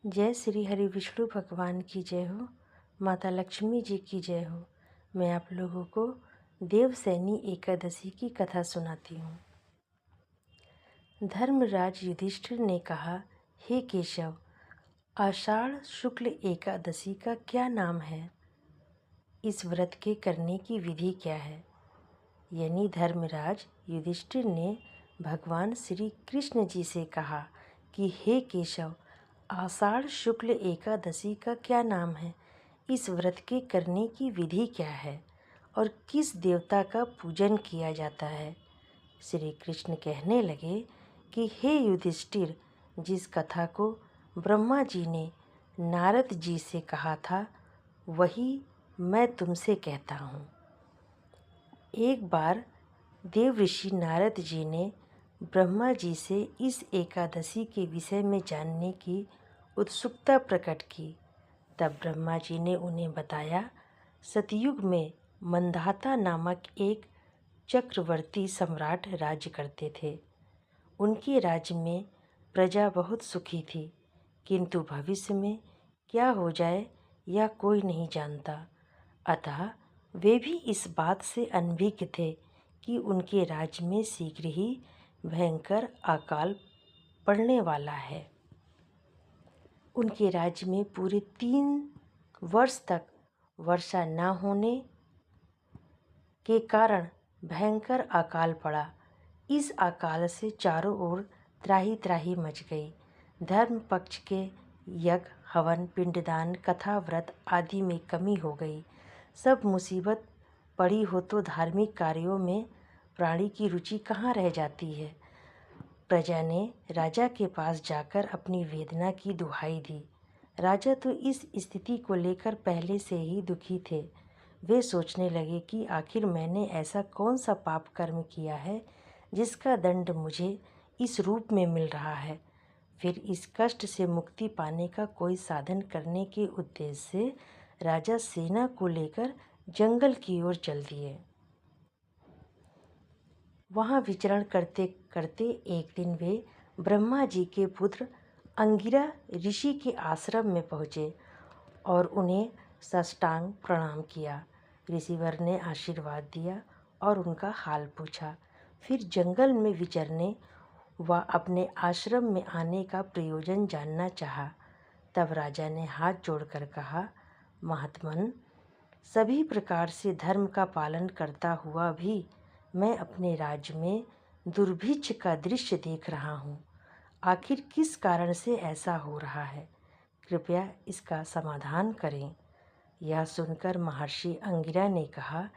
जय श्री हरि विष्णु भगवान की जय हो। माता लक्ष्मी जी की जय हो। मैं आप लोगों को देवसैनी एकादशी की कथा सुनाती हूँ। धर्मराज युधिष्ठिर ने कहा, हे केशव, आषाढ़ शुक्ल एकादशी का क्या नाम है? इस व्रत के करने की विधि क्या है? यानी धर्मराज युधिष्ठिर ने भगवान श्री कृष्ण जी से कहा कि हे केशव, आषाढ़ शुक्ल एकादशी का क्या नाम है? इस व्रत के करने की विधि क्या है और किस देवता का पूजन किया जाता है? श्री कृष्ण कहने लगे कि हे युधिष्ठिर, जिस कथा को ब्रह्मा जी ने नारद जी से कहा था वही मैं तुमसे कहता हूँ। एक बार देव ऋषि नारद जी ने ब्रह्मा जी से इस एकादशी के विषय में जानने की उत्सुकता प्रकट की। तब ब्रह्मा जी ने उन्हें बताया, सतयुग में मंधाता नामक एक चक्रवर्ती सम्राट राज्य करते थे। उनके राज्य में प्रजा बहुत सुखी थी, किंतु भविष्य में क्या हो जाए यह कोई नहीं जानता। अतः वे भी इस बात से अनभिज्ञ थे कि उनके राज्य में शीघ्र ही भयंकर अकाल पड़ने वाला है। उनके राज्य में पूरे 3 वर्ष तक वर्षा न होने के कारण भयंकर अकाल पड़ा। इस अकाल से चारों ओर त्राही त्राही मच गई। धर्म पक्ष के यज्ञ, हवन, पिंडदान, कथा, व्रत आदि में कमी हो गई। सब मुसीबत पड़ी हो तो धार्मिक कार्यों में प्राणी की रुचि कहाँ रह जाती है। प्रजा ने राजा के पास जाकर अपनी वेदना की दुहाई दी। राजा तो इस स्थिति को लेकर पहले से ही दुखी थे। वे सोचने लगे कि आखिर मैंने ऐसा कौन सा पाप कर्म किया है जिसका दंड मुझे इस रूप में मिल रहा है। फिर इस कष्ट से मुक्ति पाने का कोई साधन करने के उद्देश्य से राजा सेना को लेकर जंगल की ओर चल दिए। वहाँ विचरण करते करते एक दिन वे ब्रह्मा जी के पुत्र अंगिरा ऋषि के आश्रम में पहुँचे और उन्हें साष्टांग प्रणाम किया। ऋषिवर ने आशीर्वाद दिया और उनका हाल पूछा। फिर जंगल में विचरने व अपने आश्रम में आने का प्रयोजन जानना चाहा। तब राजा ने हाथ जोड़कर कहा, महात्मन, सभी प्रकार से धर्म का पालन करता हुआ भी मैं अपने राज्य में दुर्भिक्ष का दृश्य देख रहा हूँ। आखिर किस कारण से ऐसा हो रहा है? कृपया इसका समाधान करें। यह सुनकर महर्षि अंगिरा ने कहा,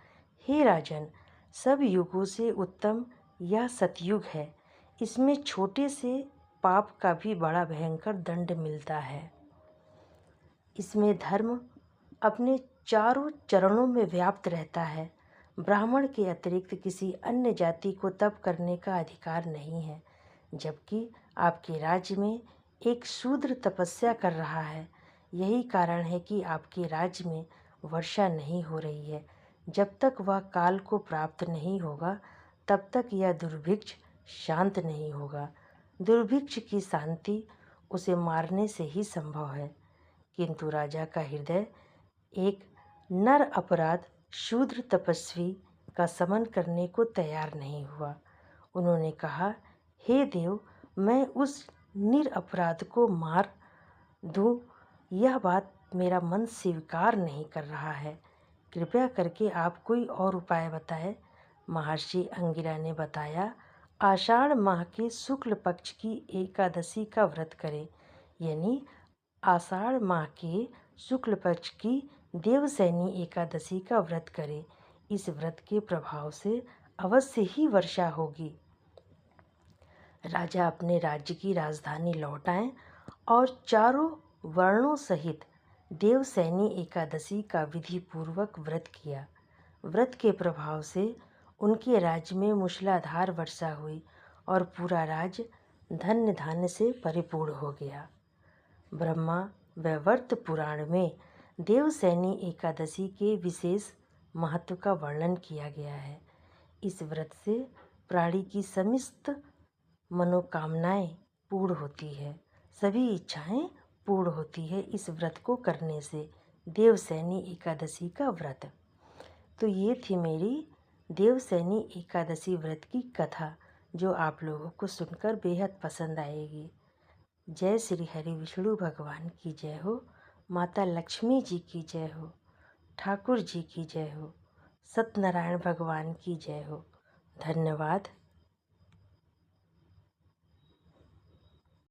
हे राजन, सब युगों से उत्तम यह सतयुग है। इसमें छोटे से पाप का भी बड़ा भयंकर दंड मिलता है। इसमें धर्म अपने चारों चरणों में व्याप्त रहता है। ब्राह्मण के अतिरिक्त किसी अन्य जाति को तप करने का अधिकार नहीं है, जबकि आपके राज्य में एक शूद्र तपस्या कर रहा है। यही कारण है कि आपके राज्य में वर्षा नहीं हो रही है। जब तक वह काल को प्राप्त नहीं होगा तब तक यह दुर्भिक्ष शांत नहीं होगा। दुर्भिक्ष की शांति उसे मारने से ही संभव है। किंतु राजा का हृदय एक नर अपराध शूद्र तपस्वी का समन करने को तैयार नहीं हुआ। उन्होंने कहा, हे देव, मैं उस निरपराध को मार दूं, यह बात मेरा मन स्वीकार नहीं कर रहा है। कृपया करके आप कोई और उपाय बताएं। महर्षि अंगिरा ने बताया, आषाढ़ माह के शुक्ल पक्ष की एकादशी का व्रत करें, यानी आषाढ़ माह के शुक्ल पक्ष की देवसैनी एकादशी का व्रत करें। इस व्रत के प्रभाव से अवश्य ही वर्षा होगी। राजा अपने राज्य की राजधानी लौट आए और चारों वर्णों सहित देवसैनी एकादशी का विधि पूर्वक व्रत किया। व्रत के प्रभाव से उनके राज्य में मूसलाधार वर्षा हुई और पूरा राज्य धन्य धान्य से परिपूर्ण हो गया। ब्रह्मा वैवर्त पुराण में देवसैनी एकादशी के विशेष महत्व का वर्णन किया गया है। इस व्रत से प्राणी की समस्त मनोकामनाएं पूर्ण होती है, सभी इच्छाएं पूर्ण होती है इस व्रत को करने से, देवसैनी एकादशी का व्रत। तो ये थी मेरी देवसैनी एकादशी व्रत की कथा, जो आप लोगों को सुनकर बेहद पसंद आएगी। जय श्री हरि विष्णु भगवान की जय हो, माता लक्ष्मी जी की जय हो, ठाकुर जी की जय हो, सत्यनारायण भगवान की जय हो। धन्यवाद।